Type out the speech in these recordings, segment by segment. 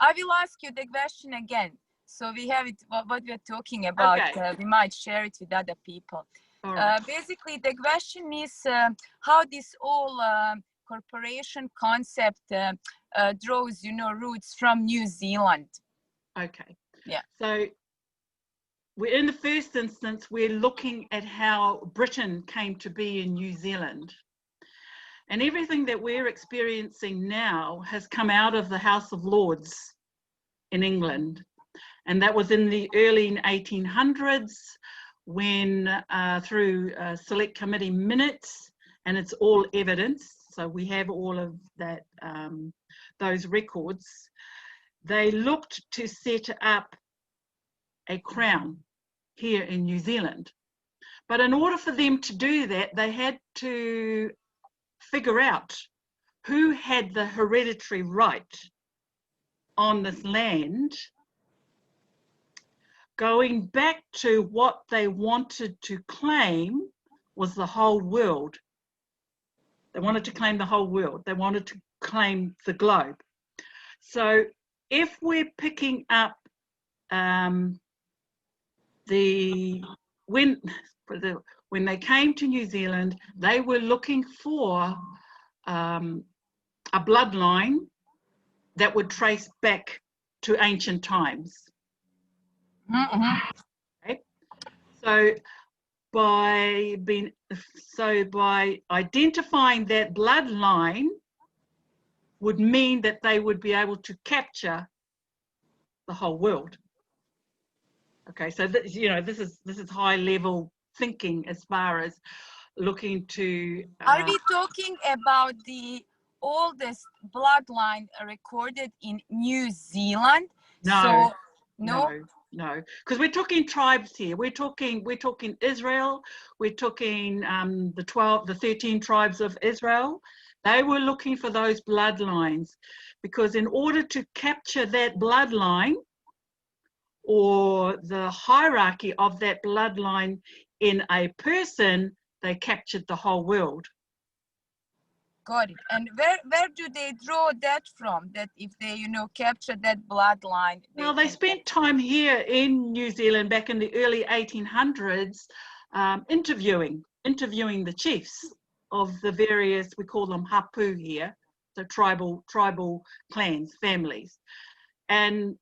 I will ask you the question again. So we have it, what we're talking about. Okay. We might share it with other people. All right. Basically, the question is how this whole corporation concept draws, roots from New Zealand. Okay. Yeah. So we're in the first instance, we're looking at how Britain came to be in New Zealand. And everything that we're experiencing now has come out of the House of Lords in England. And that was in the early 1800s when through select committee minutes, and it's all evidence. So we have all of that, those records. They looked to set up a crown here in New Zealand. But in order for them to do that, they had to figure out who had the hereditary right on this land, going back to what they wanted to claim was the whole world. They wanted to claim the whole world. They wanted to claim the globe. So if we're picking up when they came to New Zealand, they were looking for a bloodline that would trace back to ancient times. Mm-hmm. Okay? So by identifying that bloodline would mean that they would be able to capture the whole world. Okay, so this is high level thinking as far as looking to. Are we talking about the oldest bloodline recorded in New Zealand? No, so, no, because we're talking tribes here. We're talking Israel. We're talking the 13 tribes of Israel. They were looking for those bloodlines because in order to capture that bloodline or the hierarchy of that bloodline in a person, they captured the whole world. Got it. And where do they draw that from? That if they, capture that bloodline? Well, they spent time here in New Zealand back in the early 1800s interviewing the chiefs of the various, we call them hapu here, so tribal clans, families. And,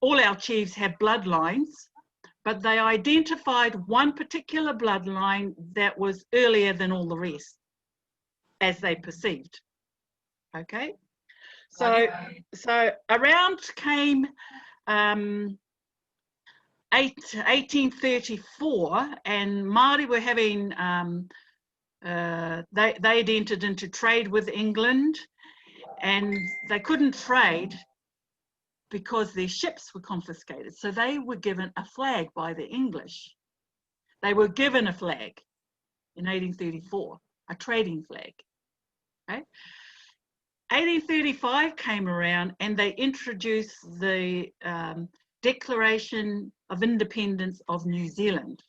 all our chiefs have bloodlines, but they identified one particular bloodline that was earlier than all the rest, as they perceived. Okay, so around came 1834, and Māori were having they had entered into trade with England, and they couldn't trade because their ships were confiscated. So they were given a flag by the English. They were given a flag in 1834, a trading flag. Okay. 1835 came around and they introduced the Declaration of Independence of New Zealand.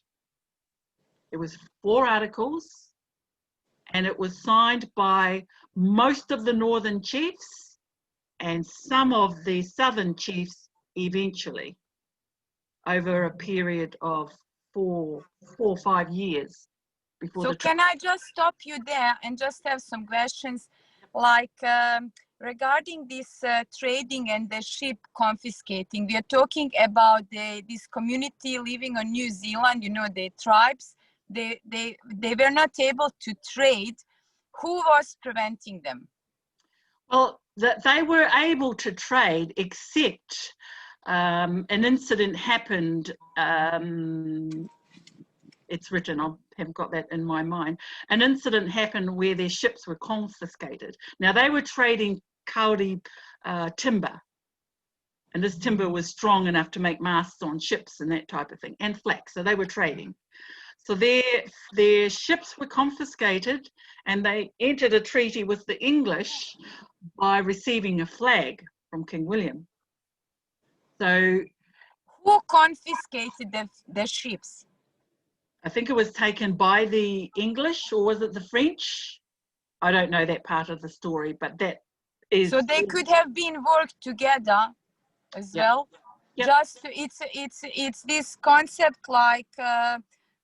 It was 4 articles and it was signed by most of the northern chiefs and some of the southern chiefs eventually over a period of 4 or 5 years. So can I just stop you there and just have some questions like regarding this trading and the ship confiscating? We are talking about this community living on New Zealand, the tribes. They were not able to trade. Who was preventing them? Well, they were able to trade, except an incident happened. It's written, I haven't got that in my mind. An incident happened where their ships were confiscated. Now they were trading kauri timber, and this timber was strong enough to make masts on ships and that type of thing, and flax, so they were trading. So their ships were confiscated and they entered a treaty with the English by receiving a flag from King William. So who confiscated the ships? I think it was taken by the English, or was it the French? I don't know that part of the story, but that is so they could have been worked together as Yep. well. Yep. Just it's this concept like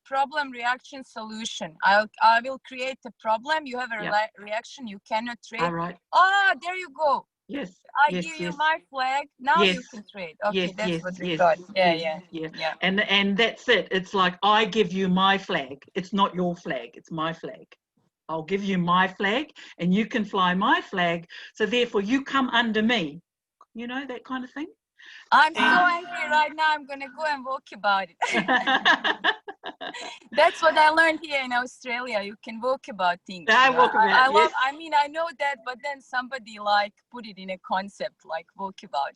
problem, reaction, solution. I will create a problem. You have a Yep. reaction. You cannot trade. All right. Ah, there you go. Yes. I Yes. give Yes. you my flag. Now Yes. you can trade. Okay, Yes. that's Yes. what we Yes. got. Yeah, Yes. yeah, Yeah. yeah. And that's it. It's like, I give you my flag. It's not your flag. It's my flag. I'll give you my flag, and you can fly my flag. So therefore, you come under me. You know, that kind of thing. I'm so angry right now. I'm gonna go and walk about it. That's what I learned here in Australia. You can walk about things. I you know. walk about, I yes. love. I mean, I know that, but then somebody like put it in a concept, like walk about.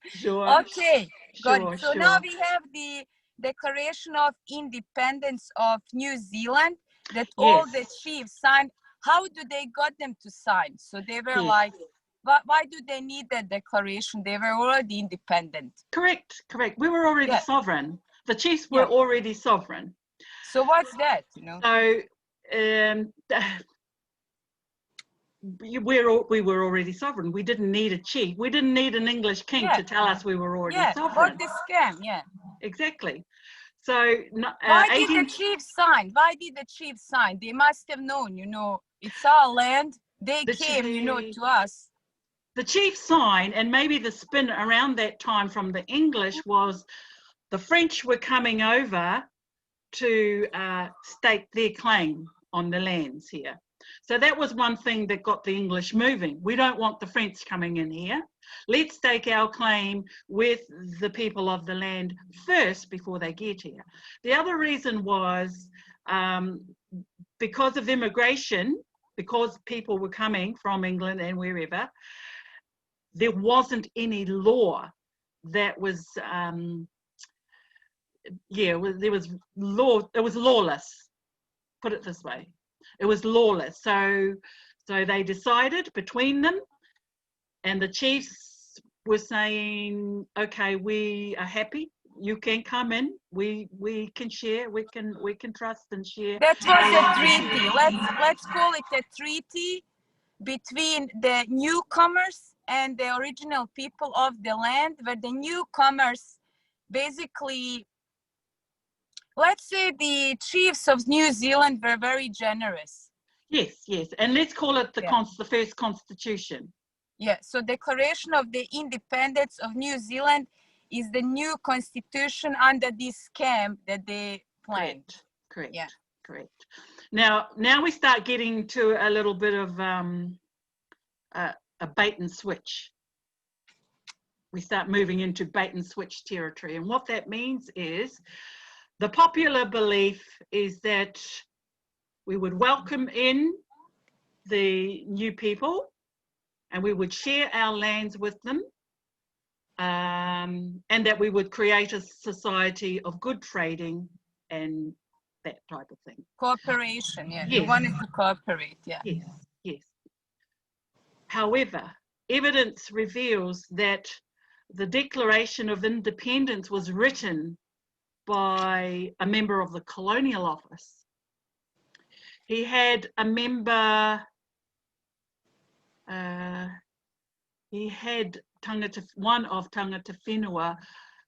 Sure. Okay, got Sure. it. So Sure. now we have the Declaration of Independence of New Zealand that all Yes. the chiefs signed. How do they got them to sign? So they were Yes. like, why do they need that declaration? They were already independent. Correct. Correct. We were already Yeah. sovereign. The chiefs were Yeah. already sovereign. So what's that? You know. So we were already sovereign. We didn't need a chief. We didn't need an English king Yeah. to tell us we were already Yeah, sovereign. but the scam, yeah. Exactly. So Why did the chiefs sign? Why did the chiefs sign? They must have known, you know, it's our land. They came, you know, to us. The chiefs signed, and maybe the spin around that time from the English was the French were coming over to stake their claim on the lands here. So that was one thing that got the English moving. We don't want the French coming in here. Let's stake our claim with the people of the land first before they get here. The other reason was because of immigration, because people were coming from England and wherever, there wasn't any law that was, there was law, it was lawless, put it this way. It was lawless. So they decided between them, and the chiefs were saying, okay, we are happy. You can come in. We can share. We can trust and share. That was a treaty. Let's call it a treaty between the newcomers and the original people of the land, where the newcomers basically, let's say the chiefs of New Zealand were very generous. Yes, yes. And let's call it the first constitution. Yeah, so Declaration of the Independence of New Zealand is the new constitution under this scam that they planned. Correct. Yeah. Correct. Now we start getting to a little bit of a bait and switch. We start moving into bait and switch territory. And what that means is the popular belief is that we would welcome in the new people and we would share our lands with them, and that we would create a society of good trading and that type of thing. Cooperation, yeah. Yes. You wanted to cooperate, yeah. Yes, yes. However, evidence reveals that the Declaration of Independence was written by a member of the Colonial Office. He had a member, he had one of tangata whenua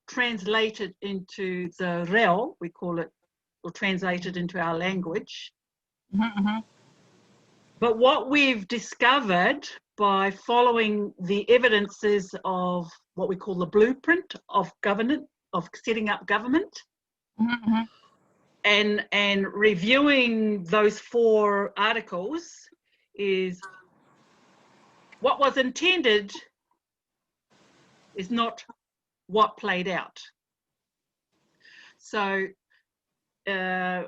translated into the reo, we call it, or translated into our language. Mm-hmm. But what we've discovered by following the evidences of what we call the blueprint of governance, of setting up government, Mm-hmm. and reviewing those 4 articles, is what was intended is not what played out. So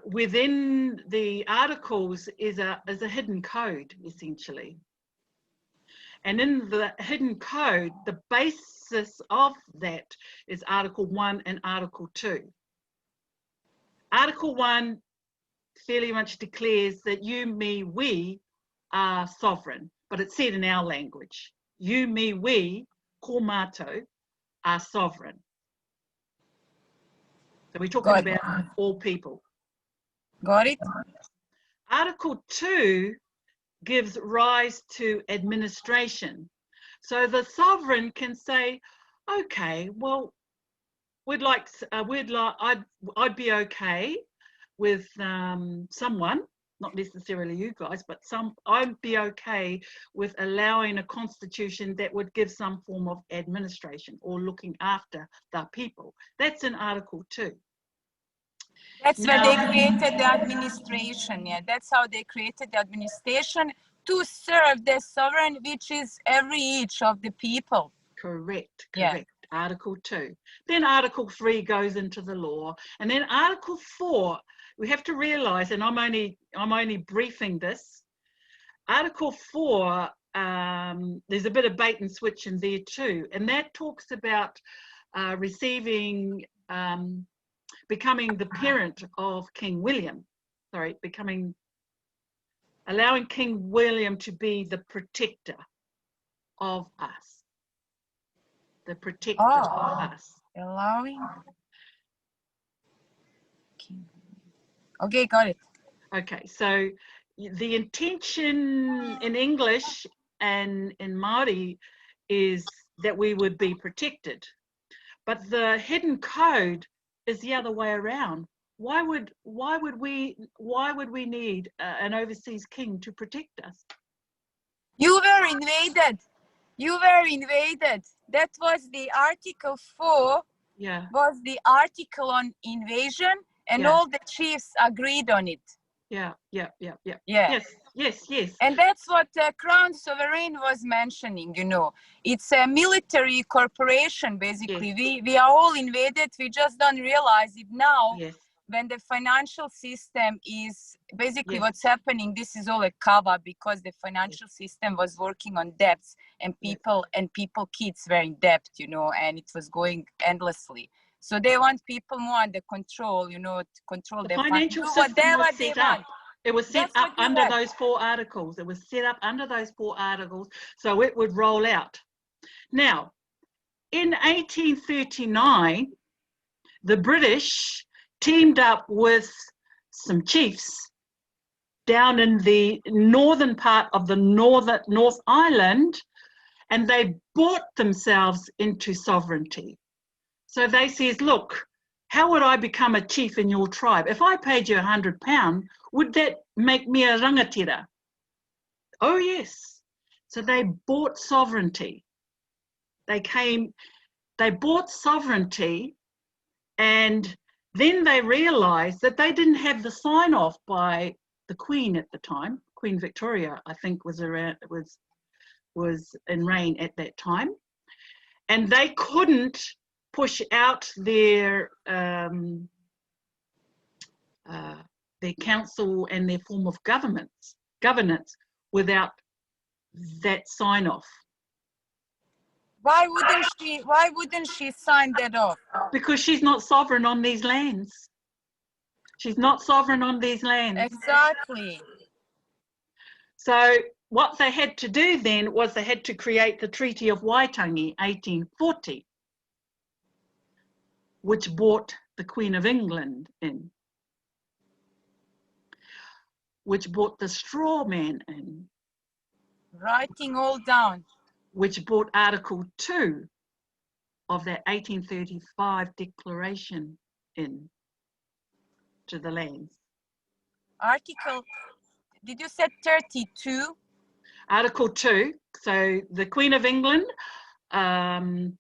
within the articles is a hidden code, essentially. And in the hidden code, the basis of that is Article 1 and Article 2. Article 1 fairly much declares that you, me, we are sovereign, but it's said in our language. You, me, we, ko mātou, are sovereign. So we're talking about all people. Got it? Article 2 gives rise to administration. So the sovereign can say, okay, well, I'd be okay with someone, not necessarily you guys, but I'd be okay with allowing a constitution that would give some form of administration or looking after the people. That's in Article 2. That's where they created the administration. Yeah, that's how they created the administration to serve the sovereign, which is each of the people. Correct. Yeah. Article 2. Then Article 3 goes into the law, and then Article 4. We have to realise, and I'm only briefing this. Article 4. There's a bit of bait and switch in there too, and that talks about becoming the parent of King William. Sorry, allowing King William to be the protector of us. The protector of us. Allowing. Okay, got it. Okay, so the intention in English and in Māori is that we would be protected, but the hidden code is the other way around. Why would we need an overseas king to protect us? You were invaded. That was the Article 4. Yeah. Was the article on invasion, and all the chiefs agreed on it. Yeah. Yes. And that's what Crown Sovereign was mentioning, you know. It's a military corporation, basically. Yes. We are all invaded. We just don't realize it now. Yes. When the financial system is basically what's happening, this is all a cover because the financial system was working on debts, and kids were in debt, you know, and it was going endlessly. So they want people more under control, you know, to control their financial system was set up. It was set up under those 4 articles. It was set up under those 4 articles, so it would roll out. Now, in 1839, the British teamed up with some chiefs down in the northern part of the North Island, and they bought themselves into sovereignty. So they says, look, how would I become a chief in your tribe? If I paid you £100, would that make me a rangatira? Oh yes. So they bought sovereignty. They bought sovereignty, and then they realised that they didn't have the sign-off by the Queen at the time. Queen Victoria, I think, was in reign at that time, and they couldn't push out their council and their form of governance without that sign-off. Why wouldn't she sign that off? Because she's not sovereign on these lands. She's not sovereign on these lands. Exactly. So what they had to do then was they had to create the Treaty of Waitangi, 1840, which brought the Queen of England in, which brought the straw man in. Writing all down. Which brought Article 2 of that 1835 declaration in to the lands. Article, did you say 32? Article 2, so the Queen of England on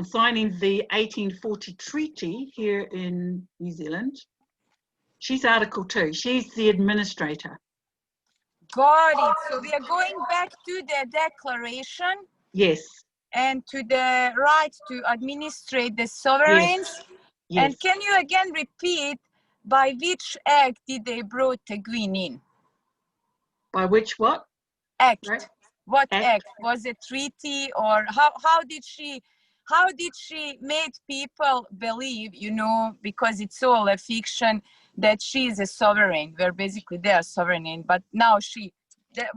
signing the 1840 treaty here in New Zealand, she's Article 2, she's the administrator. Got it. So we are going back to the declaration. Yes. And to the right to administrate the sovereigns. Yes. And can you again repeat by which act did they brought the Queen in? By which what? Act. Right. What act? Was it treaty, or how did she make people believe, you know, because it's all a fiction, that she is a sovereign, where basically they are sovereign, but now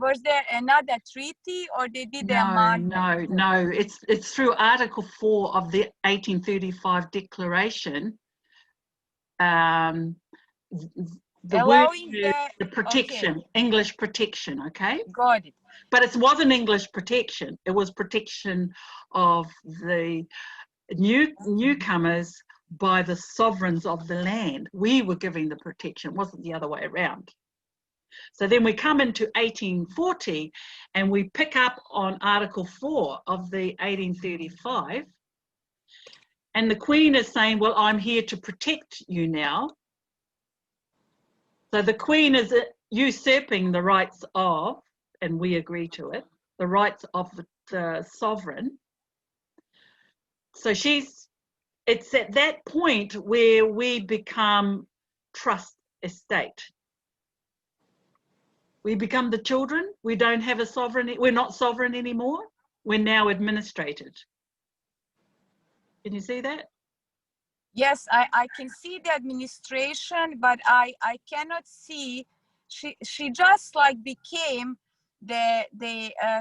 was there another treaty, or they did their amendment? No, it's through Article 4 of the 1835 declaration. The allowing word the protection, okay. English protection, okay? Got it. But it wasn't English protection. It was protection of the newcomers by the sovereigns of the land. We were giving the protection, it wasn't the other way around. So then we come into 1840 and we pick up on Article 4 of the 1835. And the Queen is saying, well, I'm here to protect you now. So the Queen is usurping the rights of, and we agree to it, the rights of the sovereign. So it's at that point where we become trust estate. We become the children. We don't have a sovereign. We're not sovereign anymore. We're now administrated. Can you see that? Yes, I can see the administration, but I cannot see. She just like became the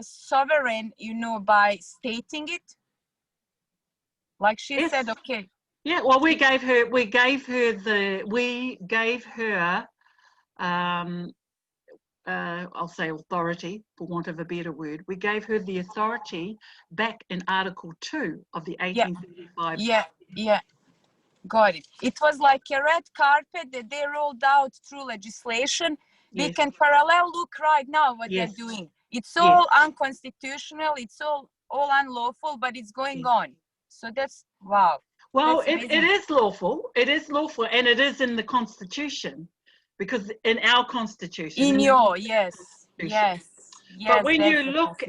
sovereign, you know, by stating it. Like she Yes. said, okay. Yeah. Well, we gave her I'll say authority, for want of a better word. We gave her the authority back in Article 2 of the 1835. Yeah, got it. It was like a red carpet that they rolled out through legislation. Yes. We can parallel look right now what Yes. they're doing. It's all unconstitutional. It's all unlawful, but it's going on. So that's, wow. Well, it is lawful. It is lawful, and it is in the Constitution. Because in our Constitution, in your yes. But when you look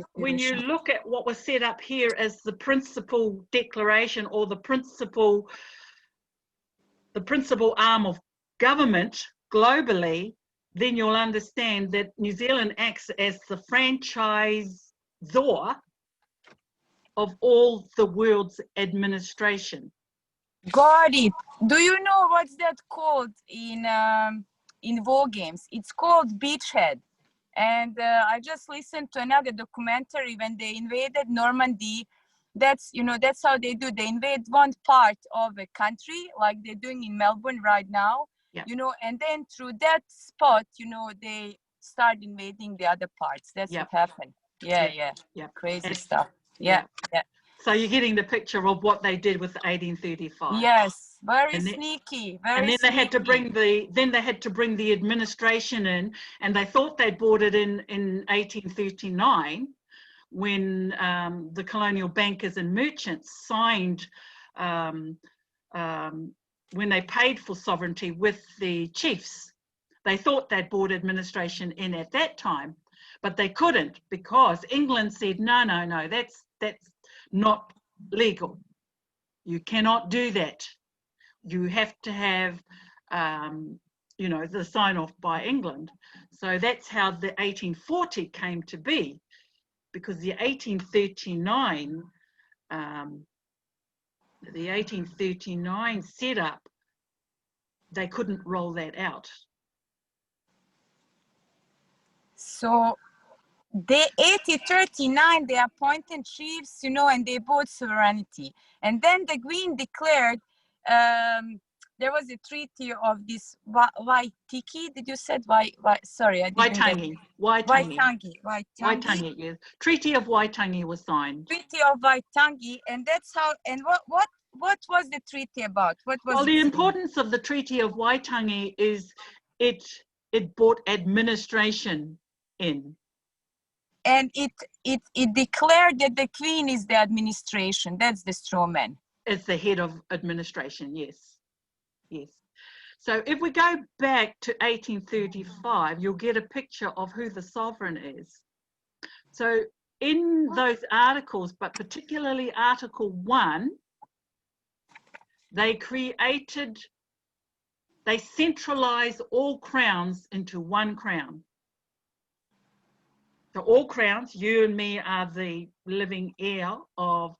at what was set up here as the principal declaration or the principal arm of government globally, then you'll understand that New Zealand acts as the franchisor of all the world's administration. Got it. Do you know what's that called in war games? It's called beachhead. And I just listened to another documentary when they invaded Normandy. That's, you know, that's how they do. They invade one part of a country, like they're doing in Melbourne right now, you know, and then through that spot, you know, they start invading the other parts. That's what happened. Yeah. Crazy stuff. Yeah. So you're getting the picture of what they did with 1835. Yes, very sneaky. And then they had to bring the administration in, and they thought they'd bought it in 1839 when the colonial bankers and merchants signed when they paid for sovereignty with the chiefs. They thought they'd bought administration in at that time, but they couldn't, because England said, no, that's not legal. You cannot do that. You have to have, you know, the sign off by England. So that's how the 1840 came to be, because the 1839 setup, they couldn't roll that out. So the 1839, they appointed chiefs, you know, and they bought sovereignty. And then the Queen declared there was a treaty of this Waitangi. Did you said sorry, I didn't Waitangi. Waitangi. Yes. Treaty of Waitangi was signed. Treaty of Waitangi, and that's how. And what was the treaty about? What was? Well, the importance of the Treaty of Waitangi is it brought administration in. And it declared that the Queen is the administration. That's the straw man. It's the head of administration, yes. So if we go back to 1835, you'll get a picture of who the sovereign is. So in those articles, but particularly Article 1, they centralised all crowns into one crown. So all crowns, you and me are the living heir of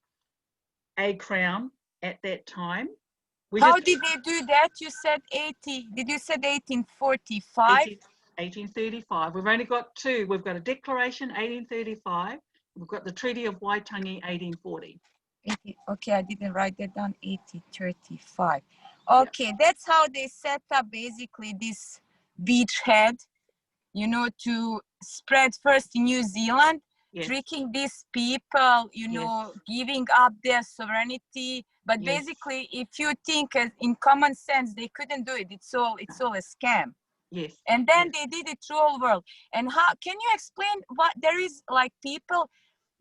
a crown at that time. How did they do that? You said 80, did you say 1845? 1835. We've only got two. We've got a declaration, 1835. We've got the Treaty of Waitangi, 1840. Okay, I didn't write that down, 1835. Okay, that's how they set up basically this beachhead. you know, to spread first in New Zealand, Yes. tricking these people, you Yes. know, giving up their sovereignty. But Yes. basically, if you think in common sense, they couldn't do it. It's all a scam. Yes. And then Yes. they did it through all world. And how can you explain what there is, like, people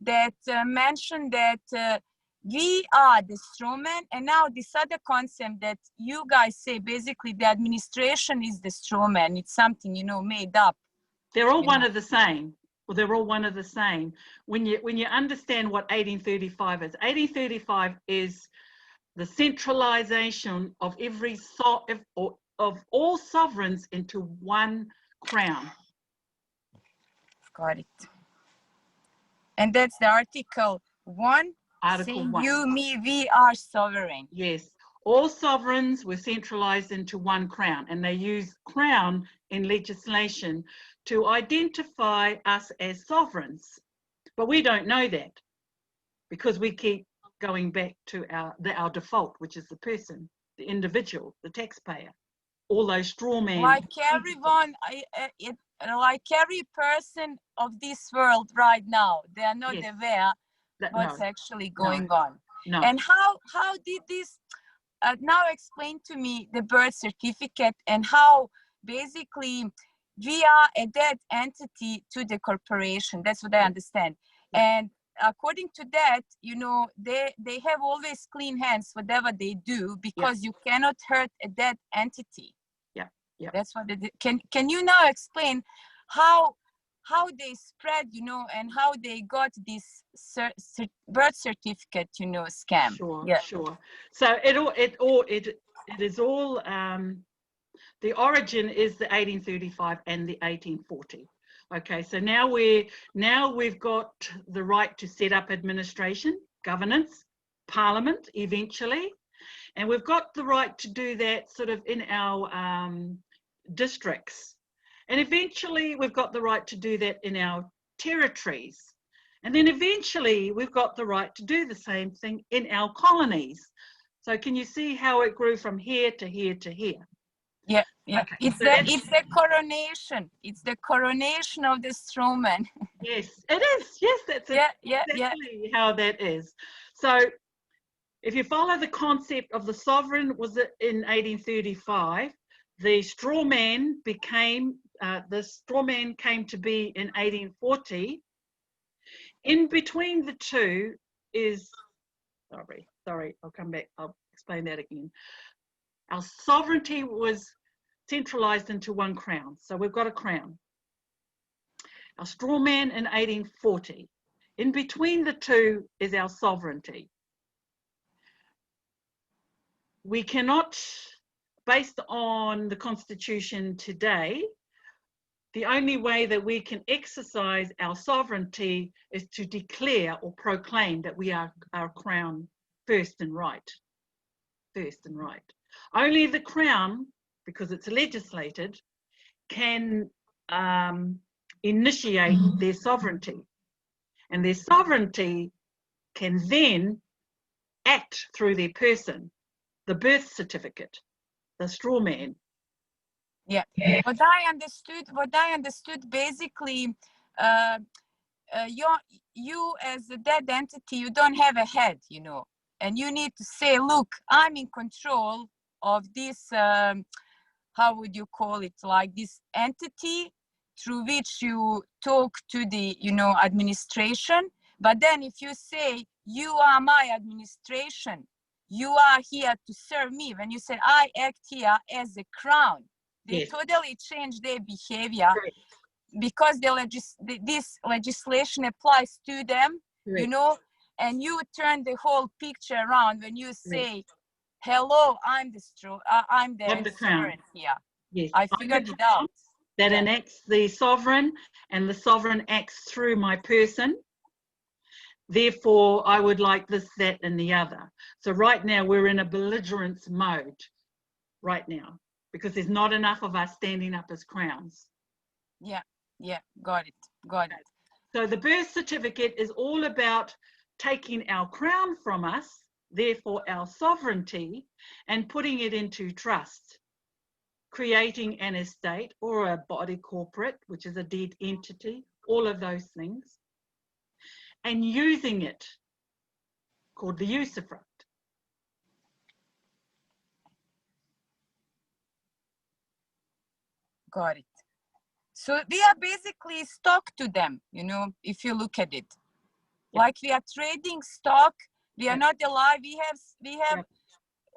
that mention that we are the strawman, and now this other concept that you guys say basically the administration is the strawman. It's something, you know, made up. They're all one of the same. Well, they're all one of the same. When you understand what 1835 is, 1835 is the centralization of of all sovereigns into one crown. Got it. And that's the Article 1. Article saying 1. You, me, we are sovereign. Yes. All sovereigns were centralized into one crown, and they use crown in legislation to identify us as sovereigns. But we don't know that because we keep going back to our default, which is the person, the individual, the taxpayer, all those straw men. Like everyone, like every person of this world right now, they are not Yes. aware what's No. actually going on. No. And how did this, now explain to me the birth certificate and how basically we are a dead entity to the corporation. That's what I understand. And according to that, you know, they have always clean hands, whatever they do, because you cannot hurt a dead entity. Yeah. That's what they did. Can you now explain how they spread, you know, and how they got this birth certificate, you know, scam? Sure. So it is all the origin is the 1835 and the 1840. Okay, so now we've got the right to set up administration, governance, parliament eventually, and we've got the right to do that sort of in our districts, and eventually we've got the right to do that in our territories, and then eventually we've got the right to do the same thing in our colonies. So can you see how it grew from here to here to here? Yeah. Okay, it's the coronation. It's the coronation of the strawman. Yes, it is. Yes, that's exactly how that is. So if you follow the concept of the sovereign was in 1835, the straw man came to be in 1840. In between the two is, sorry, I'll come back, I'll explain that again. Our sovereignty was centralized into one crown. So we've got a crown. Our straw man in 1840. In between the two is our sovereignty. We cannot, based on the Constitution today, the only way that we can exercise our sovereignty is to declare or proclaim that we are our crown first and right. First and right. Only the crown, because it's legislated, can initiate their sovereignty. And their sovereignty can then act through their person, the birth certificate, the straw man. Yeah. What I understood basically, you as a dead entity, you don't have a head, you know, and you need to say, look, I'm in control of this, how would you call it, like this entity through which you talk to the, you know, administration. But then if you say, you are my administration, you are here to serve me, when you say, I act here as a crown, they totally change their behavior. Correct. Because this legislation applies to them, you know, and you turn the whole picture around when you say, hello, I'm the crown here. Yes. I figured it out. That enacts the sovereign, and the sovereign acts through my person. Therefore, I would like this, that, and the other. So right now we're in a belligerence mode right now, because there's not enough of us standing up as crowns. Yeah, got it. So the birth certificate is all about taking our crown from us, therefore our sovereignty, and putting it into trust. creating an estate or a body corporate, which is a dead entity, all of those things, and using it, called the usufruct. Got it. So we are basically stock to them, you know, if you look at it. Yeah. Like we are trading stock, we are Yeah. not alive, we have Yeah.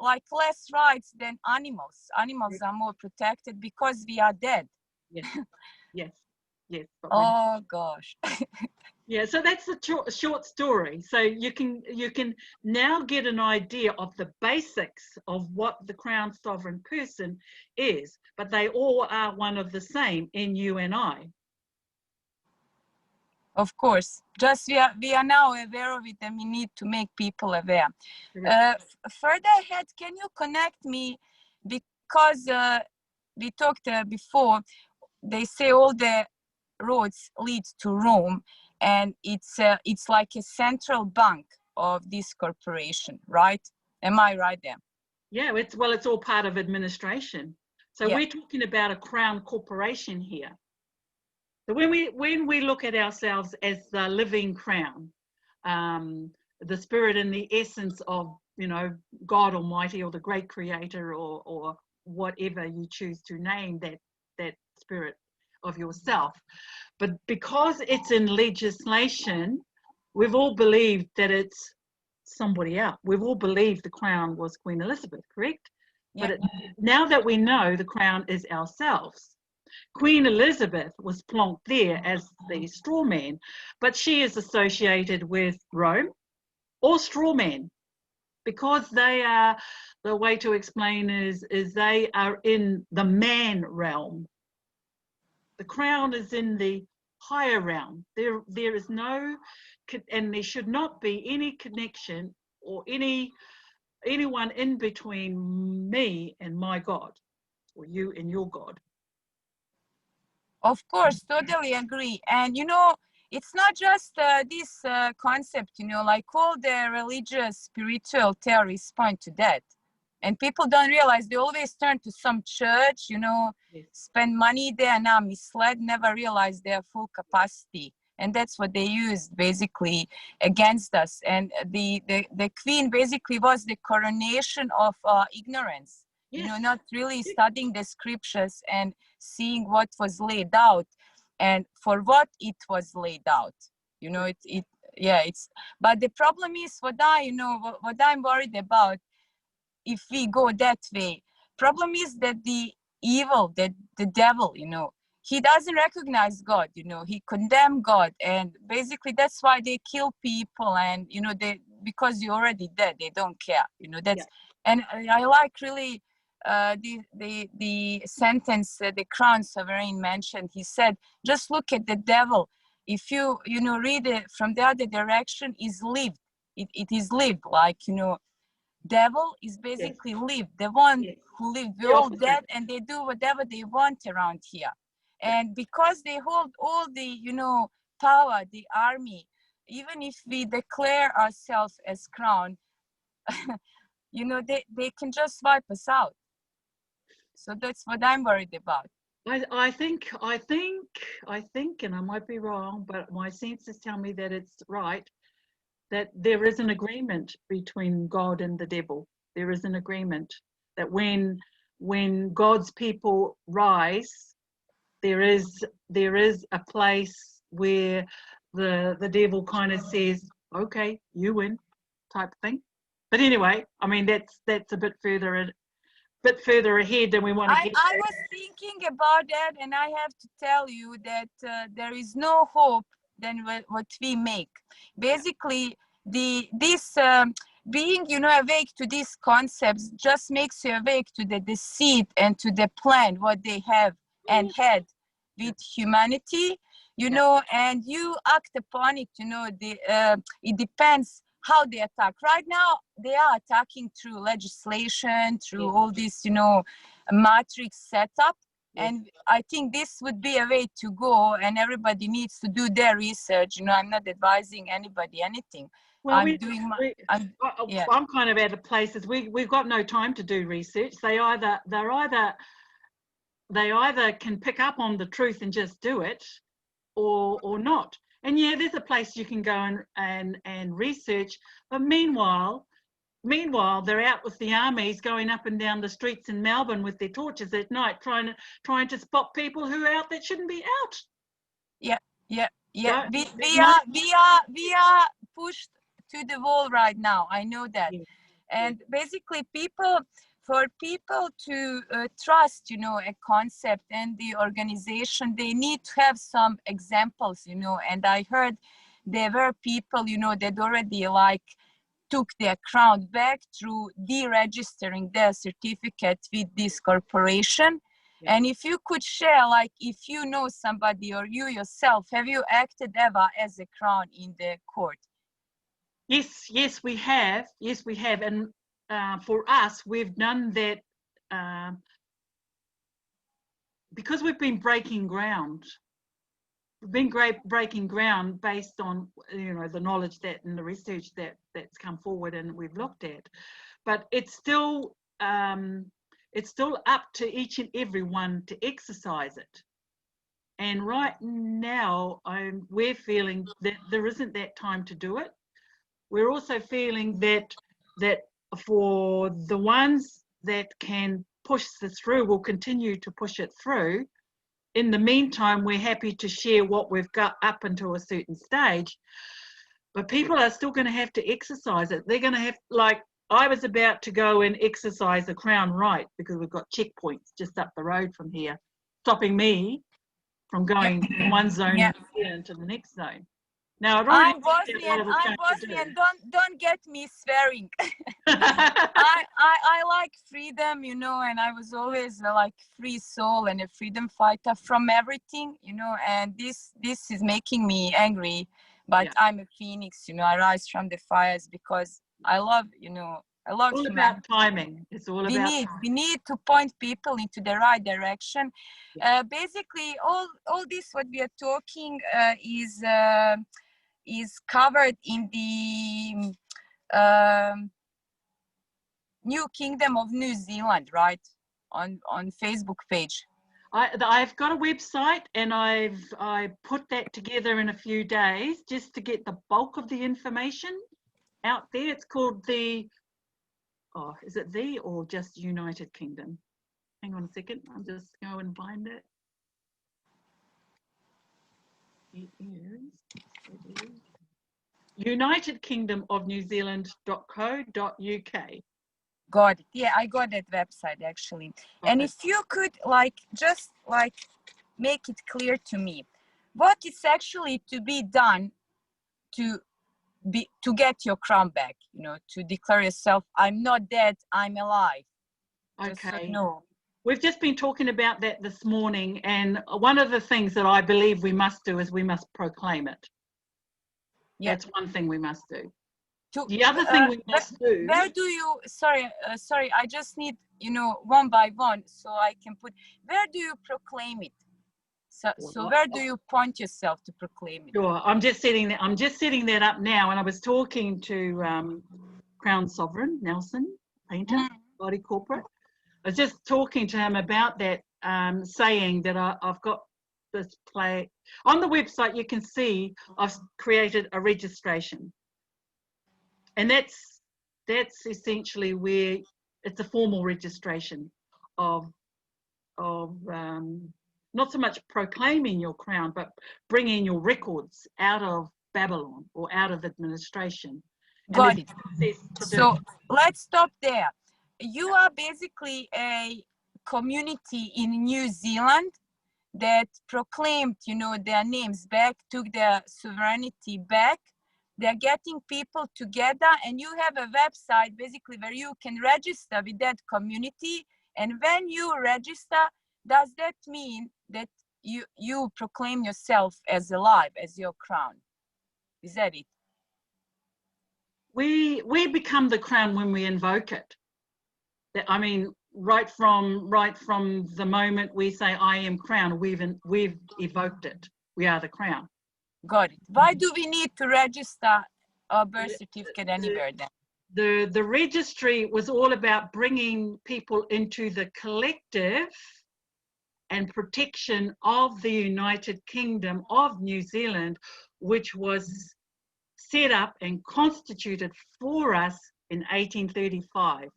like less rights than animals. Animals are more protected because we are dead. Yes, yes, yes. Oh gosh. Yeah, so that's a short story. So you can now get an idea of the basics of what the crown sovereign person is, but they all are one of the same in you and I. Of course, just we are now aware of it, and we need to make people aware. Further ahead, can you connect me, because we talked before, they say all the roads lead to Rome, and it's like a central bank of this corporation, right? Am I right there? Yeah, it's all part of administration. So Yeah. we're talking about a crown corporation here. So when we look at ourselves as the living crown, the spirit and the essence of, you know, God Almighty or the great creator, or whatever you choose to name that spirit of yourself. But because it's in legislation, we've all believed that it's somebody else. We've all believed the crown was Queen Elizabeth, correct? Yeah. But now that we know the crown is ourselves, Queen Elizabeth was plonked there as the straw man, but she is associated with Rome or straw man, because they are, the way to explain is they are in the man realm. The crown is in the higher realm. There is no, and there should not be any connection or anyone in between me and my God, or you and your God. Of course, totally agree. And you know, it's not just this concept, you know, like all the religious, spiritual theories point to that. And people don't realize, they always turn to some church, you know, Yes. spend money there, now misled, never realize their full capacity. And that's what they used basically against us. And the queen basically was the coronation of ignorance. Yes. You know, not really studying the scriptures and seeing what was laid out and for what it was laid out. You know, it's, but the problem is what I'm worried about, if we go that way, problem is that the evil, that the devil, you know, he doesn't recognize God, you know, he condemn God, and basically that's why they kill people, and you know, because you're already dead, they don't care, you know. That's and I like really the sentence the crown sovereign mentioned. He said, just look at the devil. If you know, read it from the other direction, is lived. It is lived, like, you know, devil is basically lived, the one who lived. We're all dead, and they do whatever they want around here. And because they hold all the, you know, power, the army, even if we declare ourselves as crown, you know, they can just wipe us out. So that's what I'm worried about. I think, and I might be wrong, but my senses tell me that it's right, that there is an agreement between God and the devil. There is an agreement that when God's people rise, there is a place where the devil kind of says, okay, you win, type thing. But anyway, I mean, that's a bit further ahead than we want to get. I was thinking about that, and I have to tell you that there is no hope than what we make. Basically, this being, you know, awake to these concepts just makes you awake to the deceit and to the plan what they have and had with humanity, you know, and you act upon it. You know, it depends how they attack. Right now, they are attacking through legislation, through all this, you know, matrix setup. And I think this would be a way to go, and everybody needs to do their research. You know, I'm not advising anybody anything. Well, I'm kind of at a place as we've got no time to do research. They're either they either can pick up on the truth and just do it, or not. And yeah, there's a place you can go and research, but meanwhile they're out with the armies going up and down the streets in Melbourne with their torches at night, trying to spot people who are out that shouldn't be out. Yeah. So, We are pushed to the wall right now. I know that. Yeah. And basically for people to trust, you know, a concept and the organization, they need to have some examples, you know. And I heard there were people, you know, that already like took their crown back through deregistering their certificate with this corporation. Yeah. And if you could share, like, if you know somebody or you yourself, have you acted ever as a crown in the court? Yes, we have. Yes, we have. And for us, we've done that because we've been breaking ground. We've been breaking ground based on, you know, the knowledge that and the research that's come forward and we've looked at. But it's still up to each and every one to exercise it. And right now, we're feeling that there isn't that time to do it. We're also feeling that for the ones that can push this through, will continue to push it through. In the meantime, we're happy to share what we've got up until a certain stage, but people are still going to have to exercise it. They're going to have, like, I was about to go and exercise the Crown right because we've got checkpoints just up the road from here, stopping me from going from one zone into the next zone. Now, I'm Bosnian. Don't get me swearing. I like freedom, you know, and I was always like free soul and a freedom fighter from everything, you know. And this is making me angry, but I'm a phoenix, you know. I rise from the fires because I love, you know, I love all humanity. about timing. It's all about we need to point people into the right direction. Basically, all this what we are talking is covered in the New Kingdom of New Zealand, right? On Facebook page. I've got a website and I put that together in a few days just to get the bulk of the information out there. It's called the, is it the or just United Kingdom? Hang on a second, I'll just go and find it. It is United Kingdom of New Zealand.co.uk. Got it. Yeah, I got that website actually. Okay. And if you could just make it clear to me, what is actually to be done to get your crown back, you know, to declare yourself, I'm not dead, I'm alive. Okay. No. We've just been talking about that this morning, and one of the things that I believe we must do is we must proclaim it. Yeah. That's one thing we must do. The other thing we must do. Where do you, sorry, I just need, you know, one by one so I can put, where do you proclaim it? So where do you point yourself to proclaim it? Sure, I'm just setting that up now, and I was talking to Crown Sovereign Nelson, painter, body corporate. I was just talking to him about that, saying that I've got this play on the website. You can see I've created a registration, and that's essentially where it's a formal registration of not so much proclaiming your crown, but bringing your records out of Babylon or out of administration. Got it. So let's stop there. You are basically a community in New Zealand that proclaimed, you know, their names back, took their sovereignty back. They're getting people together, and you have a website basically where you can register with that community. And when you register, does that mean that you proclaim yourself as alive, as your crown? Is that it? We become the crown when we invoke it. I mean, right from the moment we say I am crown, we've evoked it. We are the crown. Got it. Why do we need to register a birth certificate anywhere then? The registry was all about bringing people into the collective and protection of the United Kingdom of New Zealand, which was set up and constituted for us in 1835.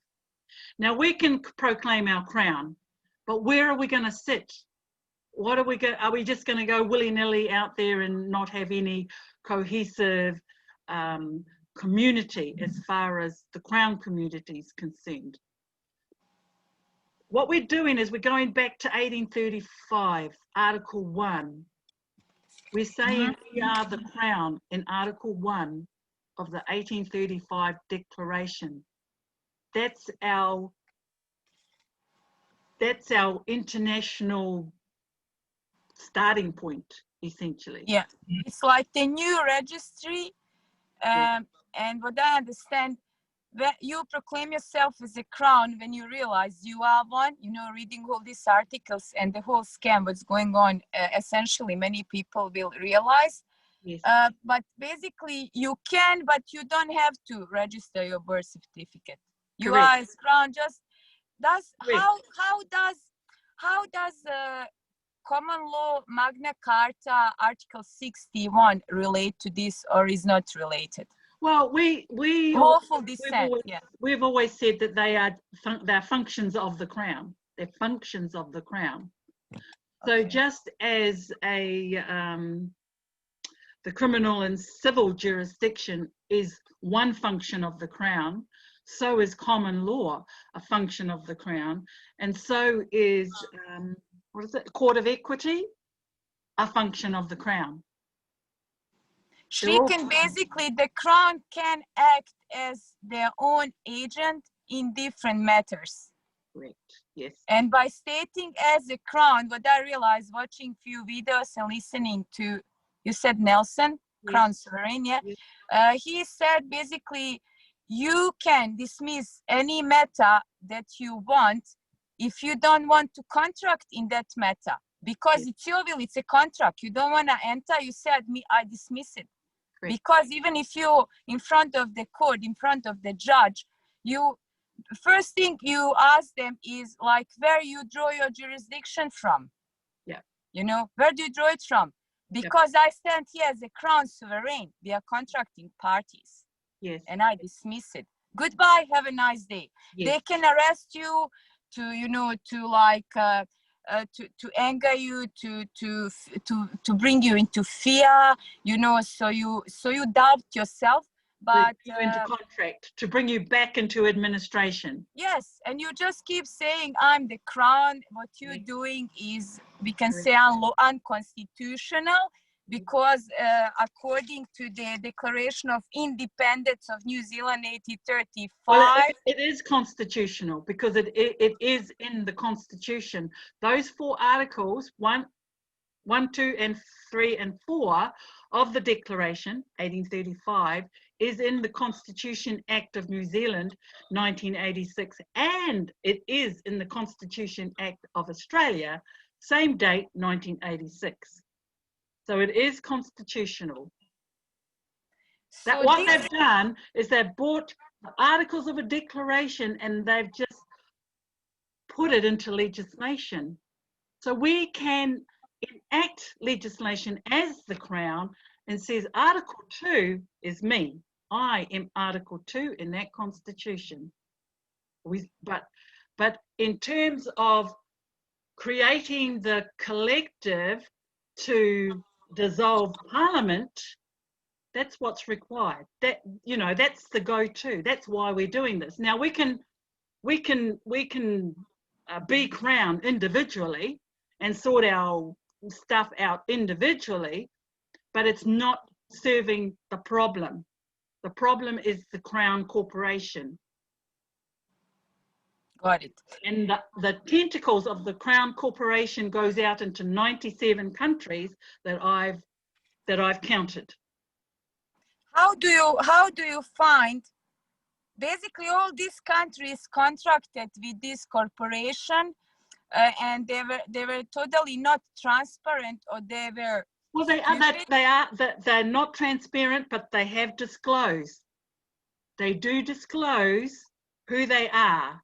Now we can proclaim our crown, but where are we going to sit? What are we just going to go willy-nilly out there and not have any cohesive community as far as the crown community is concerned? What we're doing is we're going back to 1835, Article 1. We're saying we are the crown in Article 1 of the 1835 Declaration. That's our international starting point, essentially. Yeah, it's like the new registry. And what I understand, that you proclaim yourself as a crown when you realize you are one, you know, reading all these articles and the whole scam, what's going on, essentially many people will realize. Yes. But basically you can, but you don't have to register your birth certificate. You Correct. are as crown. Just does Correct. how does common law Magna Carta Article 61 relate to this, or is not related? Well, Lawful descent, we've always said that they're functions of the crown. They're functions of the crown. So just as the criminal and civil jurisdiction is one function of the crown, so is common law a function of the crown, and so is Court of Equity a function of the crown. Basically, the crown can act as their own agent in different matters. Correct, yes. And by stating as a crown, what I realized watching few videos and listening to, you said Nelson, yes. Crown Sovereign, yeah? Yes. He said basically, you can dismiss any matter that you want if you don't want to contract in that matter. Because yes. It's your will, it's a contract. You don't want to enter, you said, I dismiss it. Great. Because even if you're in front of the court, in front of the judge, first thing you ask them is like where you draw your jurisdiction from. Yeah. You know, where do you draw it from? Because I stand here as a crown sovereign. We are contracting parties. Yes. And I dismiss it. Goodbye, have a nice day. Yes. They can arrest you to, you know, to like to anger you, to bring you into fear, you know, so you doubt yourself, but into contract, to bring you back into administration. Yes, and you just keep saying I'm the crown. What you're doing is, we can say, unconstitutional, because according to the Declaration of Independence of New Zealand 1835, well, it is constitutional because it is in the Constitution. Those 4 articles, 1, 2, and 3, and 4 of the Declaration 1835 is in the Constitution Act of New Zealand 1986, and it is in the Constitution Act of Australia, same date, 1986. So it is constitutional. So what they've done is they've bought the articles of a declaration and they've just put it into legislation. So we can enact legislation as the Crown and says Article 2 is me. I am Article 2 in that Constitution. But in terms of creating the collective to dissolve Parliament, that's what's required. That, you know, that's the go-to. That's why we're doing this. Now we can be Crown individually and sort our stuff out individually, but it's not serving the problem. The problem is the Crown Corporation. Got it. And the tentacles of the Crown Corporation goes out into 97 countries that I've counted. How do you find basically all these countries contracted with this corporation, and they were totally not transparent, or they were? Well, they're not transparent, but they have disclosed. They do disclose who they are.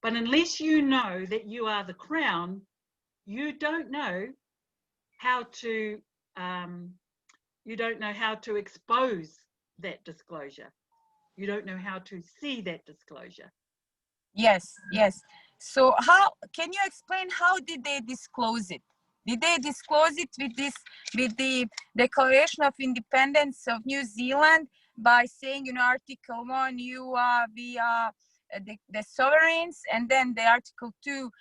But unless you know that you are the Crown, you don't know how to expose that disclosure. You don't know how to see that disclosure. Yes, yes. So how can you explain how did they disclose it? Did they disclose it with the Declaration of Independence of New Zealand by saying, Article 1, we are the sovereigns, and then the Article 2,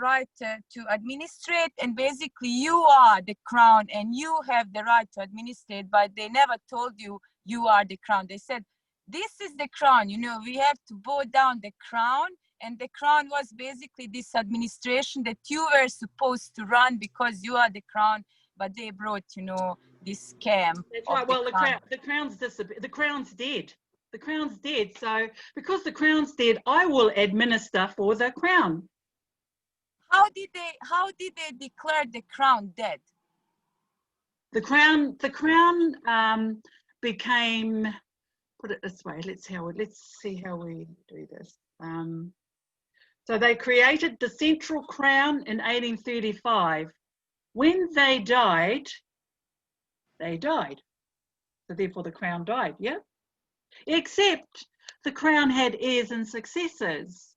right to administrate, and basically you are the crown and you have the right to administrate, but they never told you you are the crown. They said, this is the crown, we have to bow down the crown, and the crown was basically this administration that you were supposed to run because you are the crown, but they brought, this scam. That's right. Well, the crown's disappeared. The crown's dead. The crown's dead. So because the crown's dead, I will administer for the crown. How did they declare the crown dead? The crown became, put it this way, let's see how we do this. So they created the central crown in 1835. When they died. So therefore the crown died, yeah? Except the crown had heirs and successors.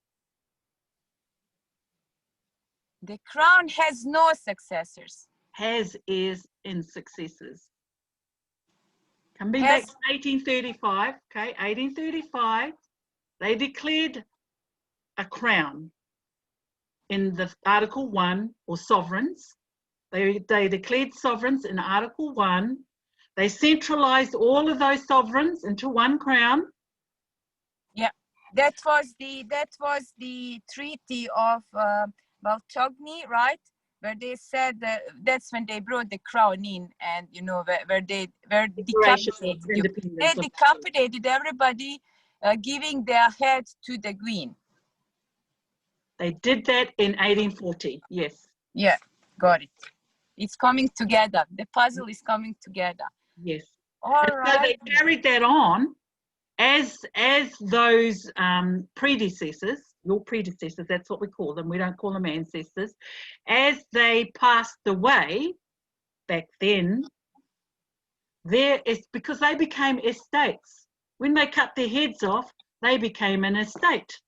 The crown has no successors. Has heirs and successors. Coming back to 1835, okay, 1835, they declared a crown in the Article 1, or sovereigns. They declared sovereigns in Article 1. They centralised all of those sovereigns into one crown. Yeah, that was the Treaty of Waitangi, right? Where they said that's when they brought the crown in, and where they decapitated you. They decapitated everybody, giving their head to the queen. They did that in 1840. Yes. Yeah, got it. It's coming together. The puzzle is coming together. Yes. All right. So they carried that on as those predecessors, your predecessors, that's what we call them. We don't call them ancestors. As they passed away back then, because they became estates. When they cut their heads off, they became an estate.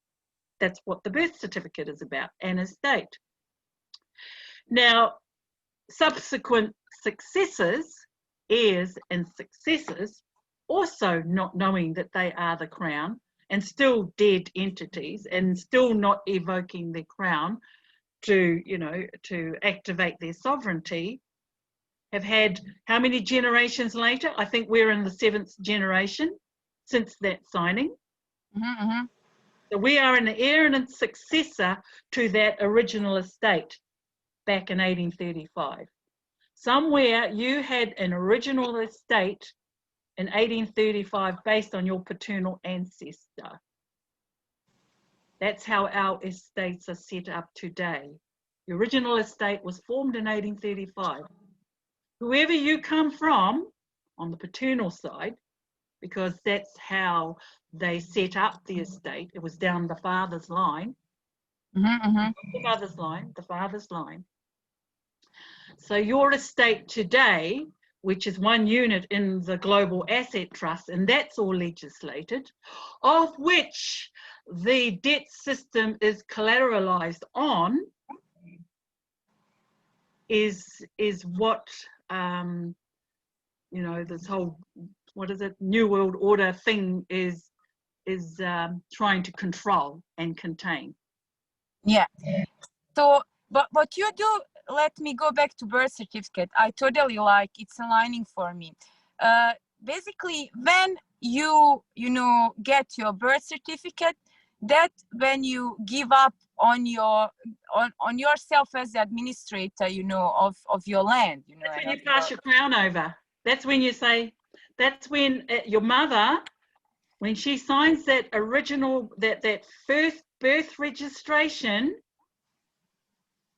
That's what the birth certificate is about, an estate. Now, subsequent successors, heirs and successors, also not knowing that they are the crown and still dead entities and still not evoking their crown to activate their sovereignty, have had how many generations later? I think we're in the 7th generation since that signing. Mm-hmm, mm-hmm. So we are an heir and a successor to that original estate back in 1835. Somewhere you had an original estate in 1835 based on your paternal ancestor. That's how our estates are set up today. The original estate was formed in 1835. Whoever you come from on the paternal side, because that's how they set up the estate, it was down the father's line. Mm-hmm, mm-hmm. The father's line. So your estate today, which is one unit in the Global Asset Trust, and that's all legislated, of which the debt system is collateralized on, is what this whole, what is it, New World Order thing is trying to control and contain. Yeah. So, but you do. Let me go back to birth certificate. I totally like it's aligning for me. Basically, when you get your birth certificate, that when you give up on yourself as the administrator, of your land, That's when you pass your crown over. That's when you say. That's when your mother, when she signs that original, that first birth registration,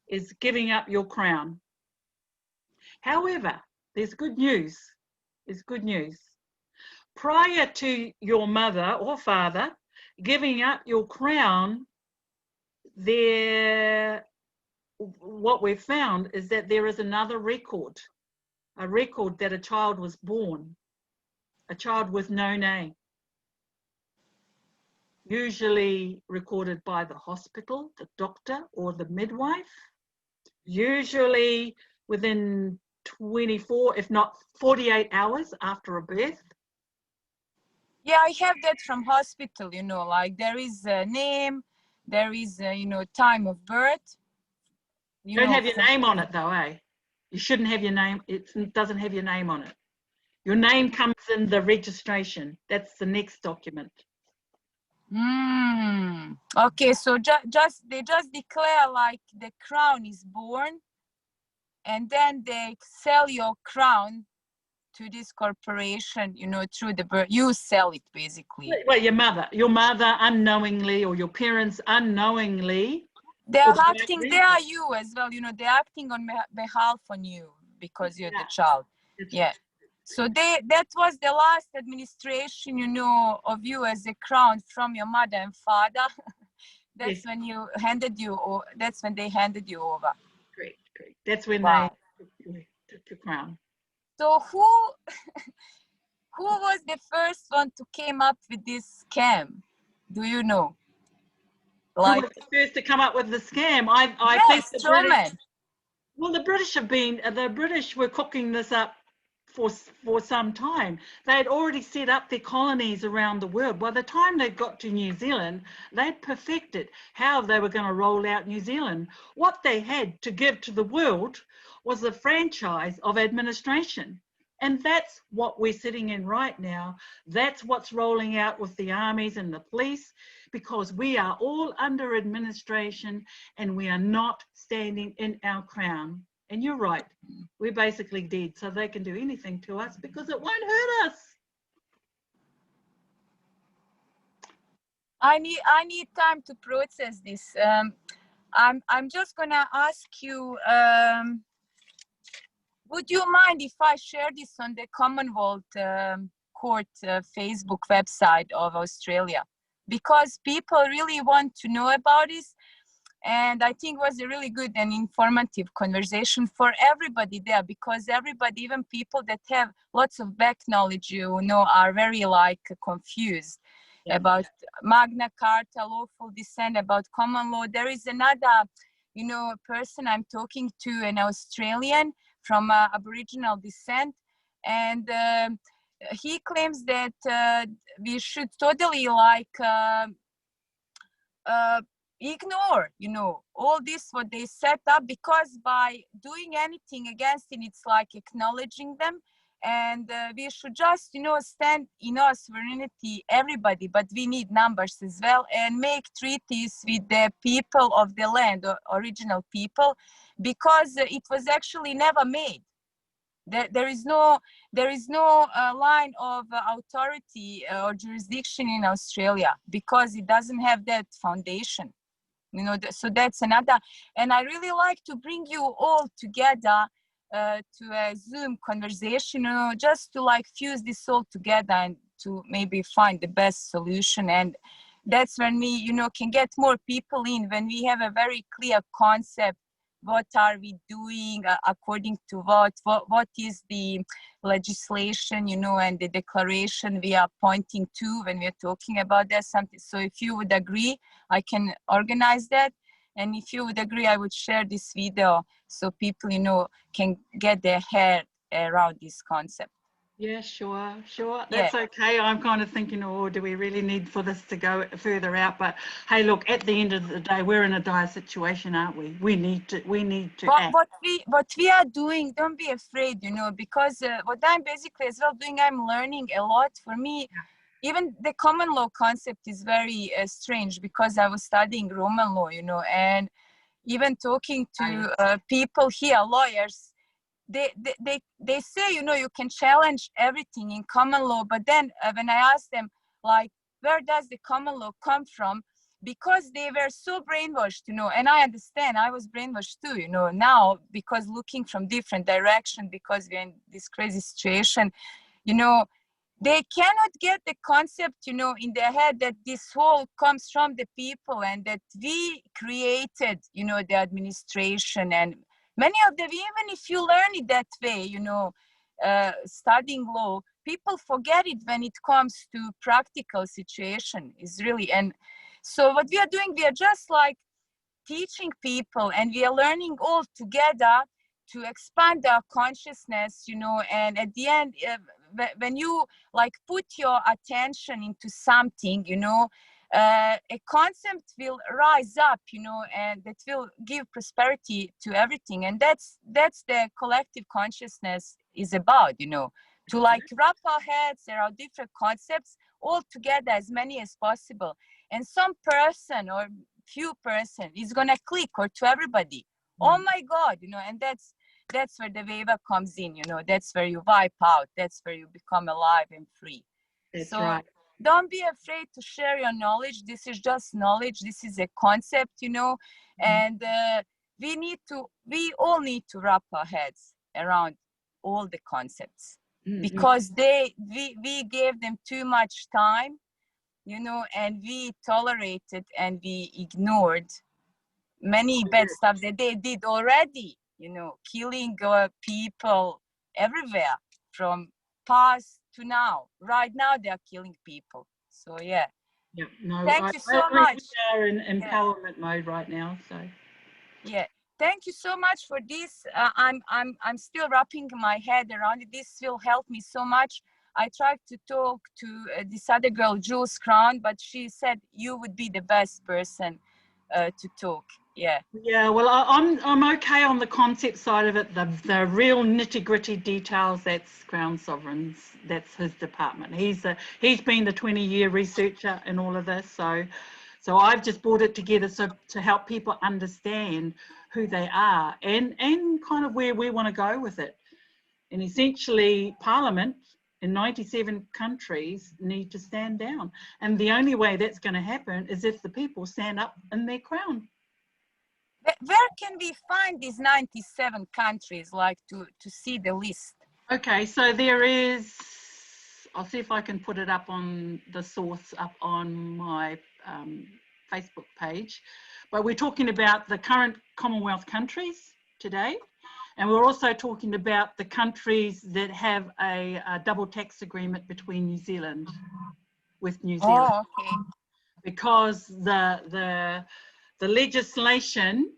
is giving up your crown. However, there's good news. There's good news. Prior to your mother or father giving up your crown, there what we've found is that there is another record, a record that a child was born, a child with no name, usually recorded by the hospital, the doctor or the midwife, usually within 24, if not 48 hours after a birth. Yeah, I have that from hospital, you know, like there is a name, there is a, you know, time of birth. You don't have your name on it though, eh? You shouldn't have your name, it doesn't have your name on it. Your name comes in the registration. That's the next document. Okay, so they just declare like the crown is born, and then they sell your crown to this corporation, you know, through the birth. You sell it basically. Well, your mother unknowingly, or your parents unknowingly. They are acting, they are you as well, you know, they're acting on behalf on you because you're the child. Yeah. So that was the last administration, you know, of you as a crown from your mother and father. That's when that's when they handed you over. Great. That's when they took your crown. So who was the first one to came up with this scam? Do you know? Like, who was the first to come up with the scam? I think the British. Well, the British were cooking this up for some time. They had already set up their colonies around the world. By the time they got to New Zealand, they'd perfected how they were going to roll out New Zealand. What they had to give to the world was a franchise of administration. And that's what we're sitting in right now. That's what's rolling out with the armies and the police, because we are all under administration and we are not standing in our crown. And you're right, we're basically dead, so they can do anything to us because it won't hurt us. I need time to process this. I'm just gonna ask you, would you mind if I share this on the Commonwealth Court Facebook website of Australia? Because people really want to know about this. And I think it was a really good and informative conversation for everybody there, because everybody, even people that have lots of back knowledge, you know, are very like confused about Magna Carta, lawful descent, about common law. There is another, you know, person I'm talking to, an Australian from Aboriginal descent, and he claims that we should totally like ignore, you know, all this what they set up, because by doing anything against it, it's like acknowledging them, and we should just, you know, stand in our sovereignty, everybody, but we need numbers as well, and make treaties with the people of the land, or original people, because it was actually never made. There is no line of authority or jurisdiction in Australia, because it doesn't have that foundation, you know. So that's another, and I really like to bring you all together to a Zoom conversation, you know, just to like fuse this all together and to maybe find the best solution. And that's when we, you know, can get more people in, when we have a very clear concept. What are we doing according to what is the legislation, you know, and the declaration we are pointing to when we're talking about that something. So if you would agree, I can organize that. And if you would agree, I would share this video so people, you know, can get their head around this concept. Yeah, sure. That's okay. I'm kind of thinking, oh, do we really need for this to go further out? But hey, look, at the end of the day, we're in a dire situation, aren't we? We need to act. What we are doing, don't be afraid, you know, because what I'm basically as well doing, I'm learning a lot. For me, even the common law concept is very strange, because I was studying Roman law, you know, and even talking to people here, lawyers, they say, you know, you can challenge everything in common law, but then when I ask them, like, where does the common law come from? Because they were so brainwashed, you know, and I understand, I was brainwashed too, you know, now, because looking from different direction, because we're in this crazy situation, you know, they cannot get the concept, you know, in their head that this whole comes from the people and that we created, you know, the administration. And many of them, even if you learn it that way, you know, studying law, people forget it when it comes to practical situation is really. And so what we are doing, we are just like teaching people, and we are learning all together to expand our consciousness, you know. And at the end, when you like put your attention into something, you know, a concept will rise up, you know, and that will give prosperity to everything. And that's the collective consciousness is about, you know, to like wrap our heads around different concepts all together, as many as possible. And some person or few person is gonna click, or to everybody, oh my God, you know. And that's where the Veva comes in, you know. That's where you wipe out, that's where you become alive and free. That's so right. Don't be afraid to share your knowledge. This is just knowledge, this is a concept, you know. And we all need to wrap our heads around all the concepts, because we gave them too much time, you know, and we tolerated and we ignored many bad stuff that they did already, you know, killing people everywhere from past to now. Right now they are killing people. So yeah. Yeah, no, Thank you so agree. much. We are in empowerment mode right now, so. Yeah, thank you so much for this. I'm still wrapping my head around it. This will help me so much. I tried to talk to this other girl, Jules Crown, but she said you would be the best person to talk. Yeah. Yeah, well, I'm okay on the concept side of it. The real nitty gritty details, that's Crown Sovereign's. That's his department. He's been the 20-year researcher in all of this. So I've just brought it together to help people understand who they are and kind of where we want to go with it. And essentially, Parliament in 97 countries need to stand down. And the only way that's going to happen is if the people stand up in their crown. Where can we find these 97 countries, like to see the list? Okay, so there is, I'll see if I can put it up on the source up on my Facebook page, but we're talking about the current Commonwealth countries today, and we're also talking about the countries that have a double tax agreement between New Zealand with New Zealand. Oh, okay. Because the legislation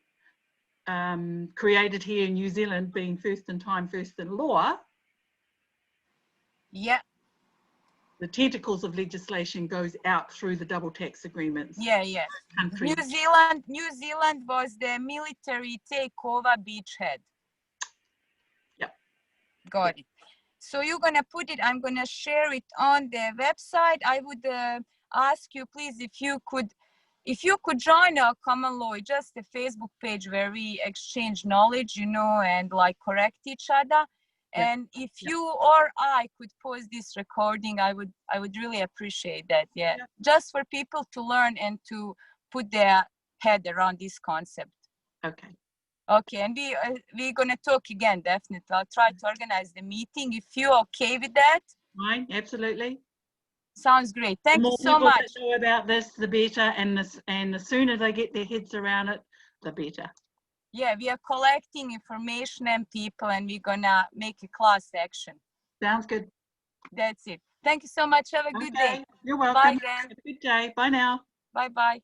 created here in New Zealand, being first in time, first in law, yeah, the tentacles of legislation goes out through the double tax agreements. Yeah. New Zealand was the military takeover beachhead. Yep. Got it. So you're gonna put it, I'm gonna share it on the website. I would ask you, please, if you could join our common law, just a Facebook page where we exchange knowledge, you know, and like correct each other. And if you or I could post this recording, I would really appreciate that. Yeah. Just for people to learn and to put their head around this concept. Okay. Okay, and we're gonna talk again, definitely. I'll try to organize the meeting if you're okay with that. Fine, absolutely. Sounds great. Thank you so much. The more people that know about this, the better, and the sooner they get their heads around it, the better. Yeah, we are collecting information and people, and we're gonna make a class action. Sounds good. That's it. Thank you so much. Have a good day. You're welcome. Bye then. Have a good day. Bye now. Bye-bye.